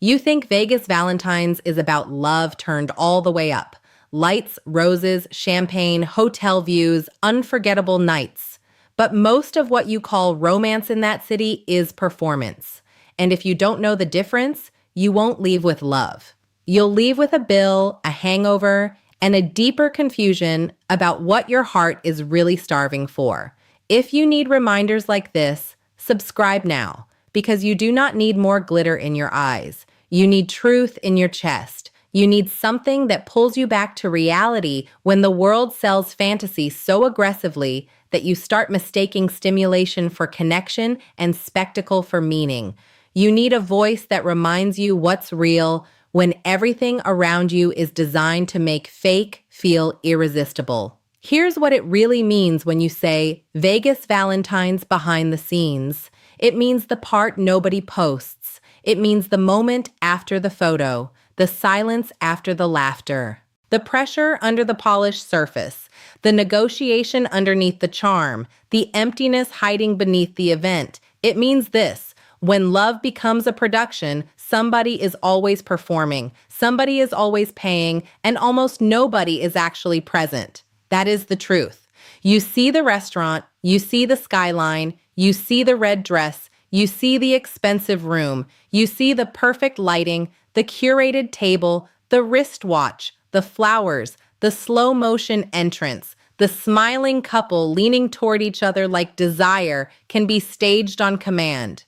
You think Vegas Valentines is about love turned all the way up. Lights, roses, champagne, hotel views, unforgettable nights. But most of what you call romance in that city is performance. And if you don't know the difference, you won't leave with love. You'll leave with a bill, a hangover, and a deeper confusion about what your heart is really starving for. If you need reminders like this, subscribe now, because you do not need more glitter in your eyes. You need truth in your chest. You need something that pulls you back to reality when the world sells fantasy so aggressively that you start mistaking stimulation for connection and spectacle for meaning. You need a voice that reminds you what's real when everything around you is designed to make fake feel irresistible. Here's what it really means when you say Vegas Valentine's behind the scenes. It means the part nobody posts. It means the moment after the photo, the silence after the laughter, the pressure under the polished surface, the negotiation underneath the charm, the emptiness hiding beneath the event. It means this: when love becomes a production, somebody is always performing, somebody is always paying, and almost nobody is actually present. That is the truth. You see the restaurant, you see the skyline, you see the red dress, you see the expensive room, you see the perfect lighting, the curated table, the wristwatch, the flowers, the slow motion entrance, the smiling couple leaning toward each other like desire can be staged on command.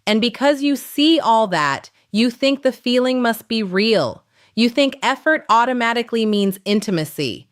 And because you see all that, you think the feeling must be real. You think effort automatically means intimacy.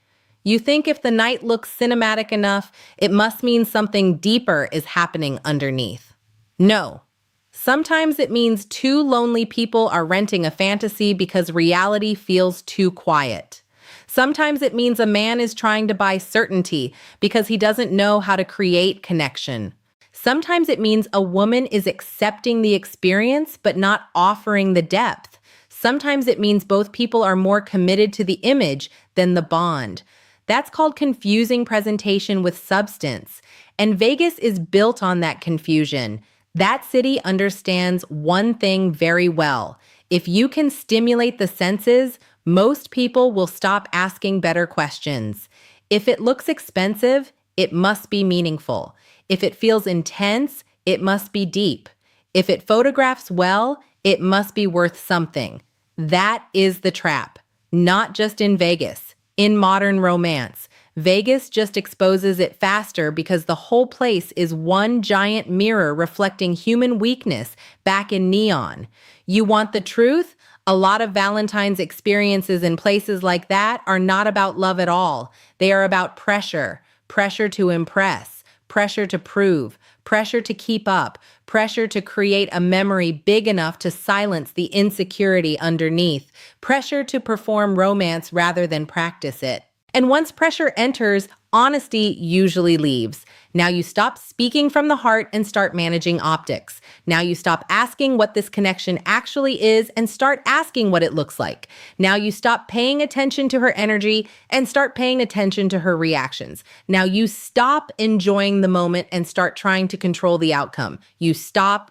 You think if the night looks cinematic enough, it must mean something deeper is happening underneath. No. Sometimes it means two lonely people are renting a fantasy because reality feels too quiet. Sometimes it means a man is trying to buy certainty because he doesn't know how to create connection. Sometimes it means a woman is accepting the experience but not offering the depth. Sometimes it means both people are more committed to the image than the bond. That's called confusing presentation with substance. And Vegas is built on that confusion. That city understands one thing very well. If you can stimulate the senses, most people will stop asking better questions. If it looks expensive, it must be meaningful. If it feels intense, it must be deep. If it photographs well, it must be worth something. That is the trap. Not just in Vegas, in modern romance. Vegas just exposes it faster because the whole place is one giant mirror reflecting human weakness back in neon. You want the truth? A lot of Valentine's experiences in places like that are not about love at all. They are about pressure, pressure to impress, pressure to prove, pressure to keep up, pressure to create a memory big enough to silence the insecurity underneath, pressure to perform romance rather than practice it. And once pressure enters, honesty usually leaves. Now you stop speaking from the heart and start managing optics. Now you stop asking what this connection actually is and start asking what it looks like. Now you stop paying attention to her energy and start paying attention to her reactions. Now you stop enjoying the moment and start trying to control the outcome. You stop.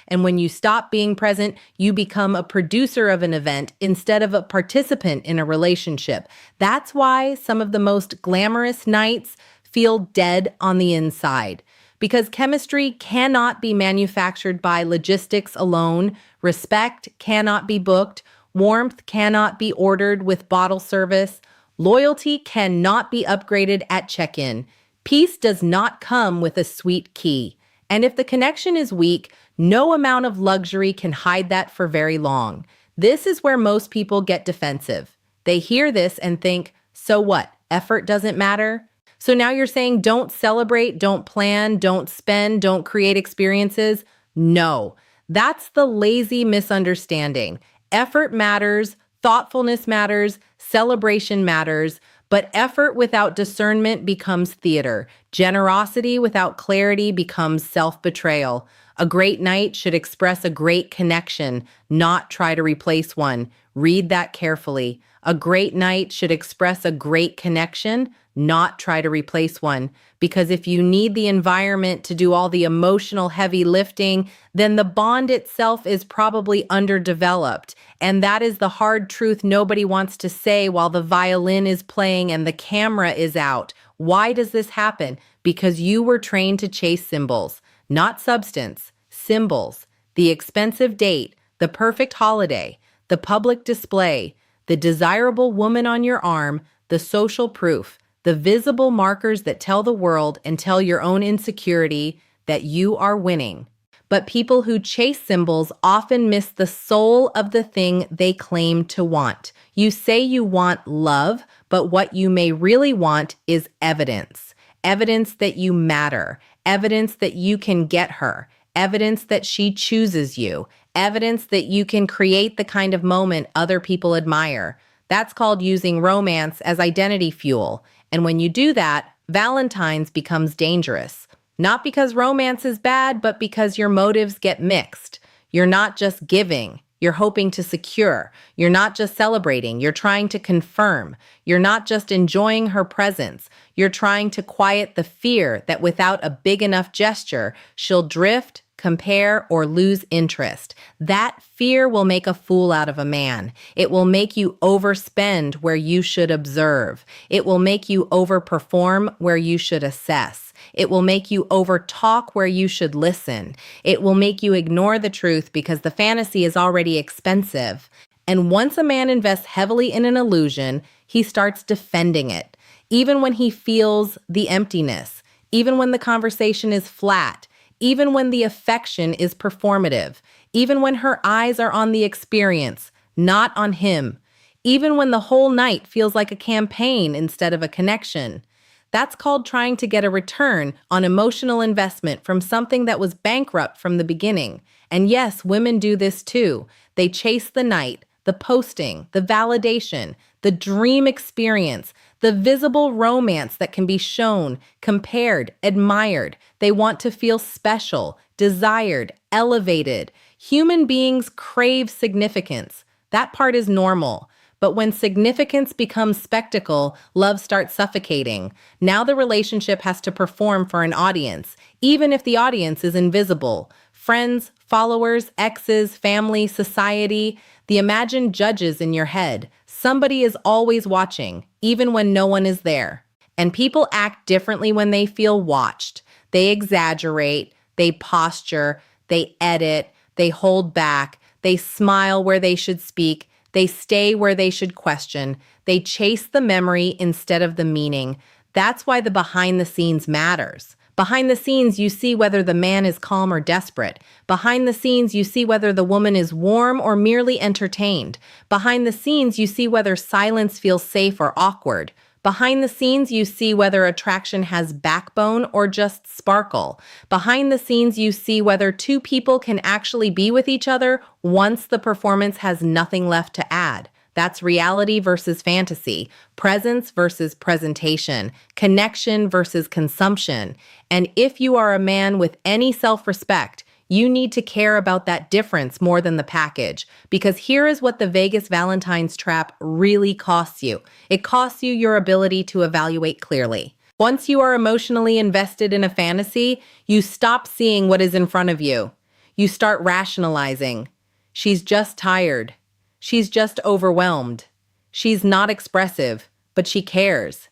And when you stop being present, you become a producer of an event instead of a participant in a relationship. That's why some of the most glamorous nights feel dead on the inside. Because chemistry cannot be manufactured by logistics alone, respect cannot be booked, warmth cannot be ordered with bottle service, loyalty cannot be upgraded at check-in. Peace does not come with a sweet key. And if the connection is weak, no amount of luxury can hide that for very long. This is where most people get defensive. They hear this and think, so what? Effort doesn't matter? So now you're saying don't celebrate, don't plan, don't spend, don't create experiences? No, that's the lazy misunderstanding. Effort matters, thoughtfulness matters, celebration matters, but effort without discernment becomes theater. Generosity without clarity becomes self-betrayal. A great night should express a great connection, not try to replace one. Read that carefully. A great night should express a great connection, not try to replace one. Because if you need the environment to do all the emotional heavy lifting, then the bond itself is probably underdeveloped. And that is the hard truth nobody wants to say while the violin is playing and the camera is out. Why does this happen? Because you were trained to chase symbols, not substance, symbols, the expensive date, the perfect holiday, the public display, the desirable woman on your arm, the social proof, the visible markers that tell the world and tell your own insecurity that you are winning. But people who chase symbols often miss the soul of the thing they claim to want. You say you want love, but what you may really want is evidence. Evidence that you matter. Evidence that you can get her. Evidence that she chooses you. Evidence that you can create the kind of moment other people admire. That's called using romance as identity fuel. And when you do that, Valentine's becomes dangerous. Not because romance is bad, but because your motives get mixed. You're not just giving. You're hoping to secure. You're not just celebrating. You're trying to confirm. You're not just enjoying her presence. You're trying to quiet the fear that without a big enough gesture, she'll drift, compare, or lose interest. That fear will make a fool out of a man. It will make you overspend where you should observe. It will make you overperform where you should assess. It will make you overtalk where you should listen. It will make you ignore the truth because the fantasy is already expensive. And once a man invests heavily in an illusion, he starts defending it. Even when he feels the emptiness, even when the conversation is flat, even when the affection is performative, even when her eyes are on the experience, not on him, even when the whole night feels like a campaign instead of a connection. That's called trying to get a return on emotional investment from something that was bankrupt from the beginning. And yes, women do this too. They chase the night, the posting, the validation, the dream experience, the visible romance that can be shown, compared, admired. They want to feel special, desired, elevated. Human beings crave significance. That part is normal. But when significance becomes spectacle, love starts suffocating. Now the relationship has to perform for an audience, even if the audience is invisible. Friends, followers, exes, family, society, the imagined judges in your head. Somebody is always watching, even when no one is there. And people act differently when they feel watched. They exaggerate, they posture, they edit, they hold back, they smile where they should speak, they stay where they should question. They chase the memory instead of the meaning. That's why the behind the scenes matters. Behind the scenes, you see whether the man is calm or desperate. Behind the scenes, you see whether the woman is warm or merely entertained. Behind the scenes, you see whether silence feels safe or awkward. Behind the scenes, you see whether attraction has backbone or just sparkle. Behind the scenes, you see whether two people can actually be with each other once the performance has nothing left to add. That's reality versus fantasy, presence versus presentation, connection versus consumption. And if you are a man with any self-respect, you need to care about that difference more than the package, because here is what the Vegas Valentine's trap really costs you. It costs you your ability to evaluate clearly. Once you are emotionally invested in a fantasy, you stop seeing what is in front of you. You start rationalizing. She's just tired. She's just overwhelmed. She's not expressive, but she cares.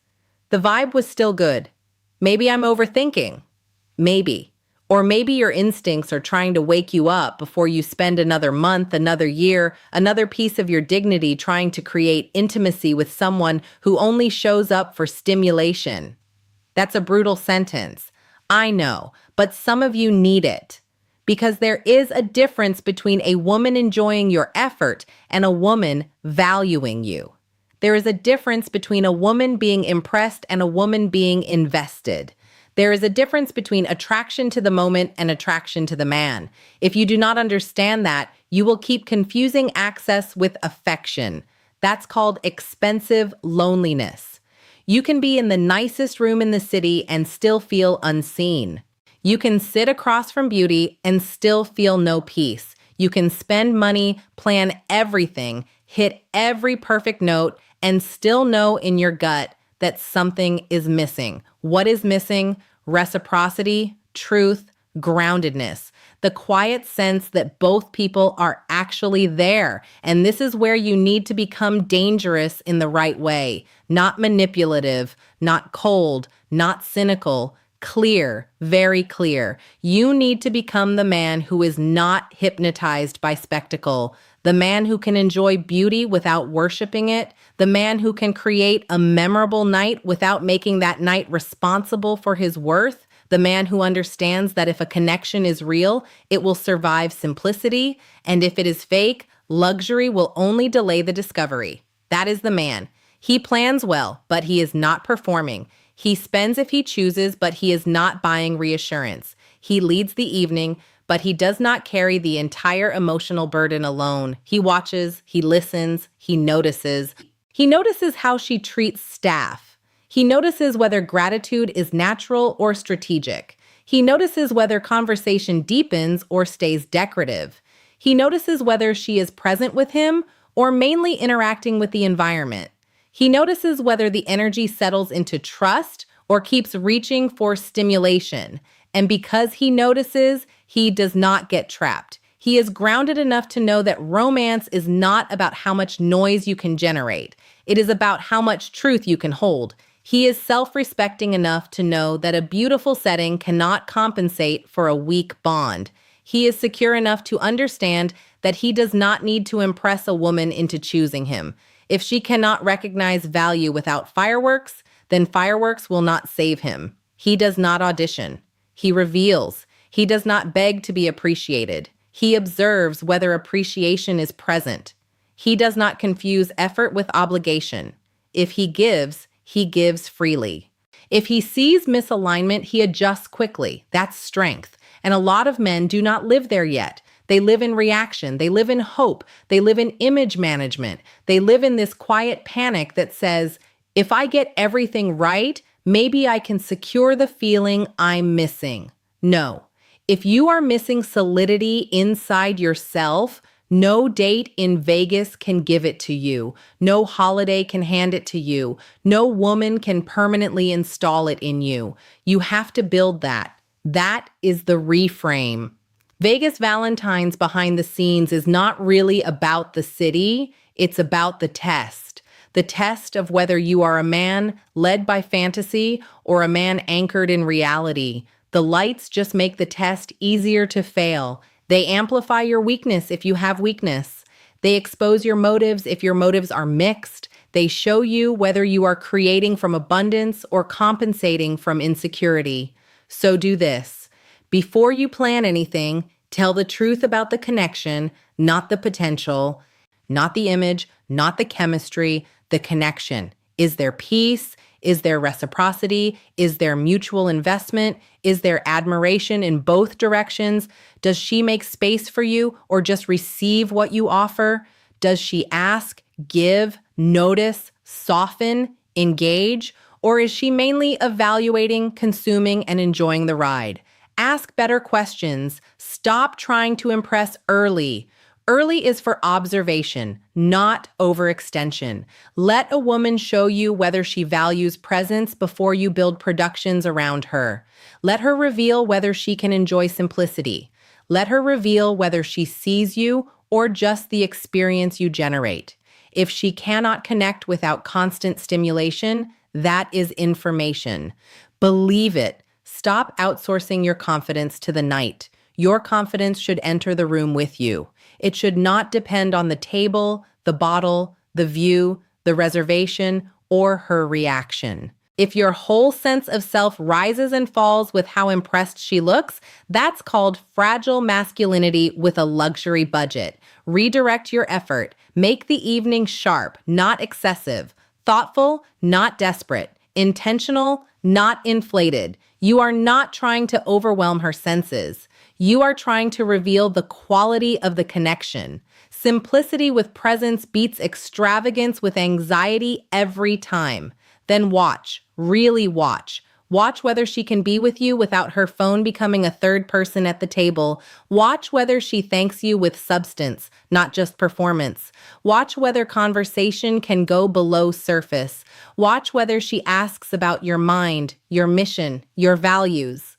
The vibe was still good. Maybe I'm overthinking. Maybe. Or maybe your instincts are trying to wake you up before you spend another month, another year, another piece of your dignity trying to create intimacy with someone who only shows up for stimulation. That's a brutal sentence. I know, but some of you need it. Because there is a difference between a woman enjoying your effort and a woman valuing you. There is a difference between a woman being impressed and a woman being invested. There is a difference between attraction to the moment and attraction to the man. If you do not understand that, you will keep confusing access with affection. That's called expensive loneliness. You can be in the nicest room in the city and still feel unseen. You can sit across from beauty and still feel no peace. You can spend money, plan everything, hit every perfect note, and still know in your gut that something is missing. What is missing? Reciprocity, truth, groundedness, the quiet sense that both people are actually there. And this is where you need to become dangerous in the right way, not manipulative, not cold, not cynical. Clear, very clear. You need to become the man who is not hypnotized by spectacle, the man who can enjoy beauty without worshiping it, the man who can create a memorable night without making that night responsible for his worth, the man who understands that if a connection is real, it will survive simplicity, and if it is fake, luxury will only delay the discovery. That is the man. He plans well, but he is not performing. He spends if he chooses, but he is not buying reassurance. He leads the evening, but he does not carry the entire emotional burden alone. He watches, he listens, he notices. He notices how she treats staff. He notices whether gratitude is natural or strategic. He notices whether conversation deepens or stays decorative. He notices whether she is present with him or mainly interacting with the environment. He notices whether the energy settles into trust or keeps reaching for stimulation. And because he notices, he does not get trapped. He is grounded enough to know that romance is not about how much noise you can generate. It is about how much truth you can hold. He is self-respecting enough to know that a beautiful setting cannot compensate for a weak bond. He is secure enough to understand that he does not need to impress a woman into choosing him. If she cannot recognize value without fireworks, then fireworks will not save him. He does not audition. He reveals. He does not beg to be appreciated. He observes whether appreciation is present. He does not confuse effort with obligation. If he gives freely. If he sees misalignment, he adjusts quickly. That's strength. And a lot of men do not live there yet. They live in reaction. They live in hope. They live in image management. They live in this quiet panic that says, if I get everything right, maybe I can secure the feeling I'm missing. No. If you are missing solidity inside yourself, no date in Vegas can give it to you. No holiday can hand it to you. No woman can permanently install it in you. You have to build that. That is the reframe. Vegas Valentines behind the scenes is not really about the city, it's about the test. The test of whether you are a man led by fantasy or a man anchored in reality. The lights just make the test easier to fail. They amplify your weakness if you have weakness. They expose your motives if your motives are mixed. They show you whether you are creating from abundance or compensating from insecurity. So do this. Before you plan anything, tell the truth about the connection, not the potential, not the image, not the chemistry, the connection. Is there peace? Is there reciprocity? Is there mutual investment? Is there admiration in both directions? Does she make space for you or just receive what you offer? Does she ask, give, notice, soften, engage? Or is she mainly evaluating, consuming, and enjoying the ride? Ask better questions. Stop trying to impress early. Early is for observation, not overextension. Let a woman show you whether she values presence before you build productions around her. Let her reveal whether she can enjoy simplicity. Let her reveal whether she sees you or just the experience you generate. If she cannot connect without constant stimulation, that is information. Believe it. Stop outsourcing your confidence to the night. Your confidence should enter the room with you. It should not depend on the table, the bottle, the view, the reservation, or her reaction. If your whole sense of self rises and falls with how impressed she looks, that's called fragile masculinity with a luxury budget. Redirect your effort. Make the evening sharp, not excessive. Thoughtful, not desperate. Intentional, not inflated. You are not trying to overwhelm her senses. You are trying to reveal the quality of the connection. Simplicity with presence beats extravagance with anxiety every time. Then watch, really watch. Watch whether she can be with you without her phone becoming a third person at the table. Watch whether she thanks you with substance, not just performance. Watch whether conversation can go below surface. Watch whether she asks about your mind, your mission, your values.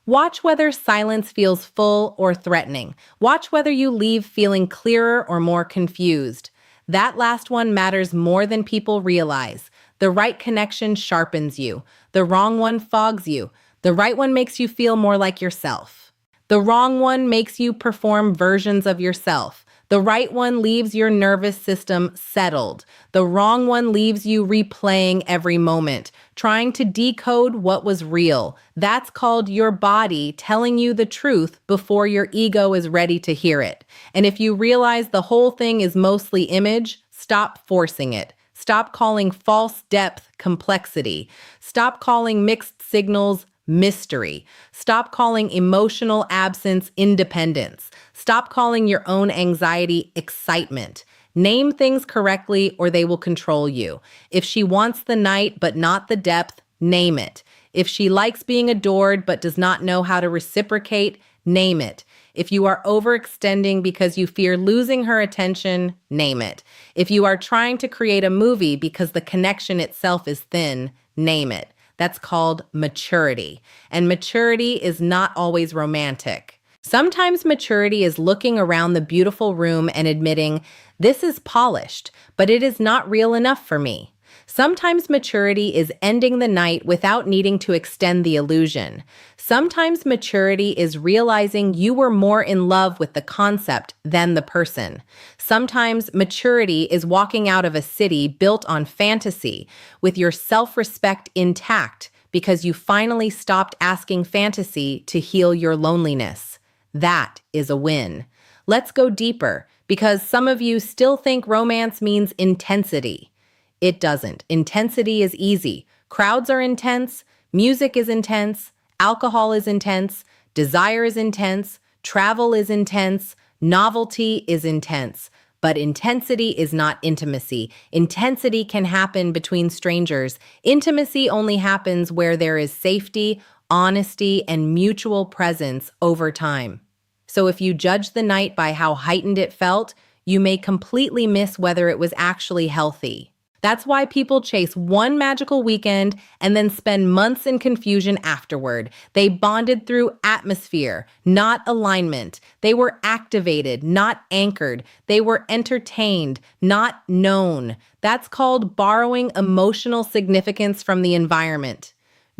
Watch whether silence feels full or threatening. Watch whether you leave feeling clearer or more confused. That last one matters more than people realize. The right connection sharpens you. The wrong one fogs you. The right one makes you feel more like yourself. The wrong one makes you perform versions of yourself. The right one leaves your nervous system settled. The wrong one leaves you replaying every moment, trying to decode what was real. That's called your body telling you the truth before your ego is ready to hear it. And if you realize the whole thing is mostly image, stop forcing it. Stop calling false depth complexity. Stop calling mixed signals mystery. Stop calling emotional absence independence. Stop calling your own anxiety excitement. Name things correctly or they will control you. If she wants the night but not the depth, name it. If she likes being adored but does not know how to reciprocate, name it. If you are overextending because you fear losing her attention, name it. If you are trying to create a movie because the connection itself is thin, name it. That's called maturity. And maturity is not always romantic. Sometimes maturity is looking around the beautiful room and admitting, this is polished, but it is not real enough for me. Sometimes maturity is ending the night without needing to extend the illusion. Sometimes maturity is realizing you were more in love with the concept than the person. Sometimes maturity is walking out of a city built on fantasy with your self-respect intact because you finally stopped asking fantasy to heal your loneliness. That is a win. Let's go deeper because some of you still think romance means intensity. It doesn't. Intensity is easy. Crowds are intense, music is intense, alcohol is intense, desire is intense, travel is intense, novelty is intense. But intensity is not intimacy. Intensity can happen between strangers. Intimacy only happens where there is safety, honesty, and mutual presence over time. So if you judge the night by how heightened it felt, you may completely miss whether it was actually healthy. That's why people chase one magical weekend and then spend months in confusion afterward. They bonded through atmosphere, not alignment. They were activated, not anchored. They were entertained, not known. That's called borrowing emotional significance from the environment.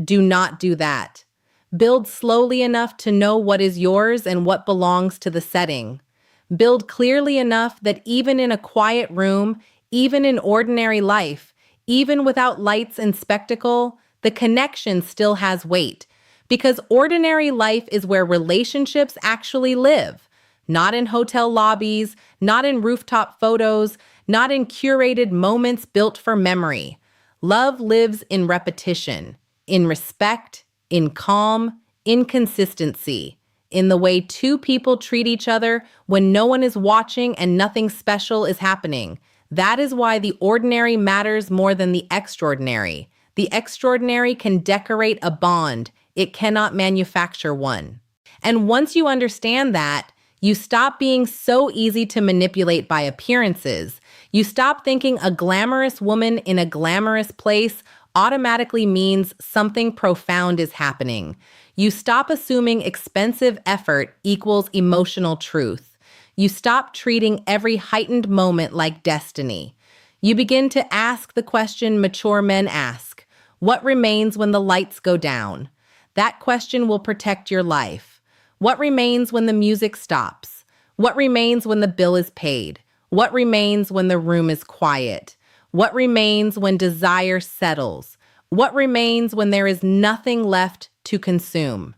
Do not do that. Build slowly enough to know what is yours and what belongs to the setting. Build clearly enough that even in a quiet room, even in ordinary life, even without lights and spectacle, the connection still has weight. Because ordinary life is where relationships actually live. Not in hotel lobbies, not in rooftop photos, not in curated moments built for memory. Love lives in repetition, in respect, in calm, in consistency, in the way two people treat each other when no one is watching and nothing special is happening. That is why the ordinary matters more than the extraordinary. The extraordinary can decorate a bond. It cannot manufacture one. And once you understand that, you stop being so easy to manipulate by appearances. You stop thinking a glamorous woman in a glamorous place automatically means something profound is happening. You stop assuming expensive effort equals emotional truth. You stop treating every heightened moment like destiny. You begin to ask the question mature men ask, what remains when the lights go down? That question will protect your life. What remains when the music stops? What remains when the bill is paid? What remains when the room is quiet? What remains when desire settles? What remains when there is nothing left to consume?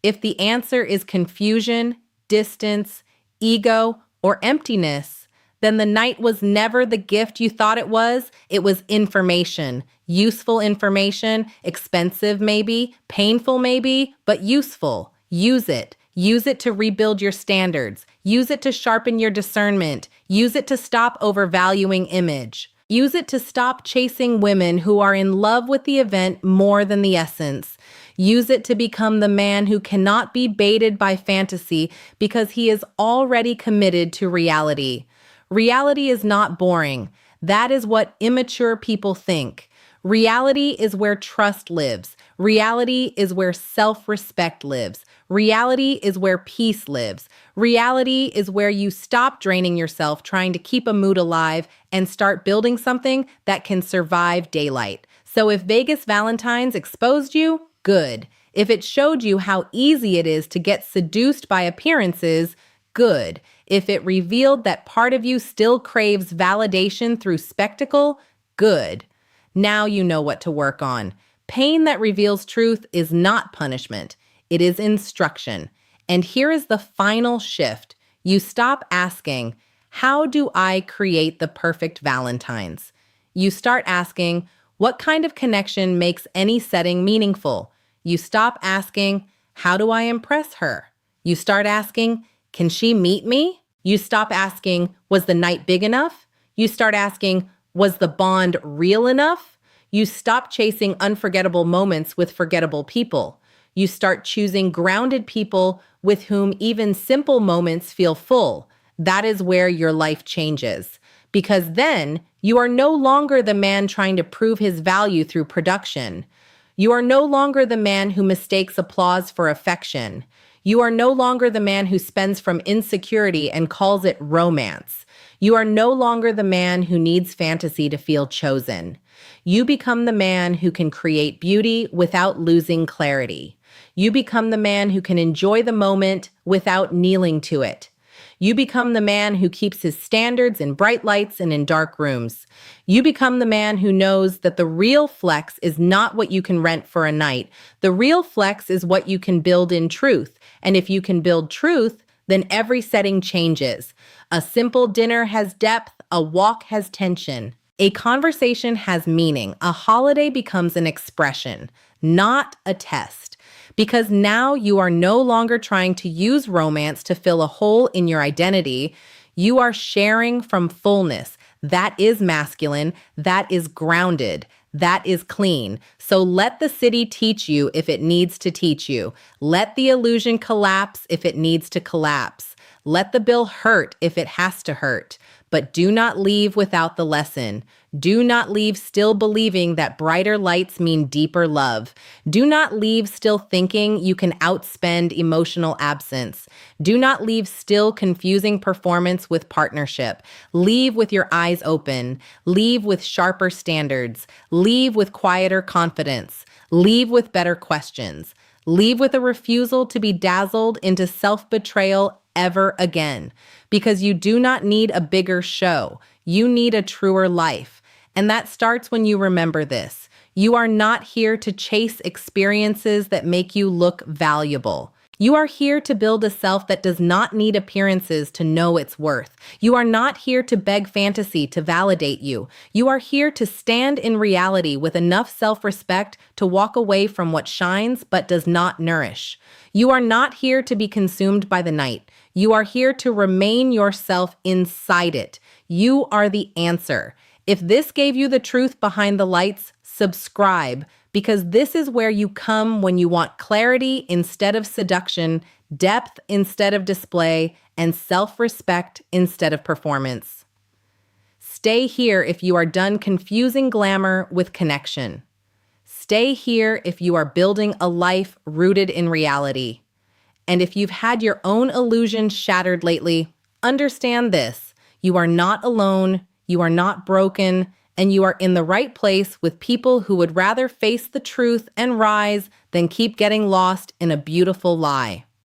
If the answer is confusion, distance, ego, or emptiness, then the night was never the gift you thought it was. It was information, useful information, expensive maybe, painful maybe, but useful. Use it. Use it to rebuild your standards. Use it to sharpen your discernment. Use it to stop overvaluing image. Use it to stop chasing women who are in love with the event more than the essence. Use it to become the man who cannot be baited by fantasy because he is already committed to reality. Reality is not boring. That is what immature people think. Reality is where trust lives. Reality is where self-respect lives. Reality is where peace lives. Reality is where you stop draining yourself trying to keep a mood alive and start building something that can survive daylight. So if Vegas Valentines exposed you, good. If it showed you how easy it is to get seduced by appearances, good. If it revealed that part of you still craves validation through spectacle, good. Now you know what to work on. Pain that reveals truth is not punishment. It is instruction. And here is the final shift. You stop asking, how do I create the perfect Valentines? You start asking, what kind of connection makes any setting meaningful? You stop asking, how do I impress her? You start asking, can she meet me? You stop asking, was the night big enough? You start asking, was the bond real enough? You stop chasing unforgettable moments with forgettable people. You start choosing grounded people with whom even simple moments feel full. That is where your life changes. Because then you are no longer the man trying to prove his value through production. You are no longer the man who mistakes applause for affection. You are no longer the man who spends from insecurity and calls it romance. You are no longer the man who needs fantasy to feel chosen. You become the man who can create beauty without losing clarity. You become the man who can enjoy the moment without kneeling to it. You become the man who keeps his standards in bright lights and in dark rooms. You become the man who knows that the real flex is not what you can rent for a night. The real flex is what you can build in truth. And if you can build truth, then every setting changes. A simple dinner has depth, a walk has tension. A conversation has meaning. A holiday becomes an expression, not a test. Because now you are no longer trying to use romance to fill a hole in your identity. You are sharing from fullness. That is masculine. That is grounded. That is clean. So let the city teach you if it needs to teach you. Let the illusion collapse if it needs to collapse. Let the bill hurt if it has to hurt. But do not leave without the lesson. Do not leave still believing that brighter lights mean deeper love. Do not leave still thinking you can outspend emotional absence. Do not leave still confusing performance with partnership. Leave with your eyes open. Leave with sharper standards. Leave with quieter confidence. Leave with better questions. Leave with a refusal to be dazzled into self-betrayal ever again. Because you do not need a bigger show. You need a truer life. And that starts when you remember this. You are not here to chase experiences that make you look valuable. You are here to build a self that does not need appearances to know its worth. You are not here to beg fantasy to validate you. You are here to stand in reality with enough self-respect to walk away from what shines but does not nourish. You are not here to be consumed by the night. You are here to remain yourself inside it. You are the answer. If this gave you the truth behind the lights, subscribe, because this is where you come when you want clarity instead of seduction, depth instead of display, and self-respect instead of performance. Stay here if you are done confusing glamour with connection. Stay here if you are building a life rooted in reality. And if you've had your own illusions shattered lately, understand this. You are not alone. You are not broken, and you are in the right place with people who would rather face the truth and rise than keep getting lost in a beautiful lie.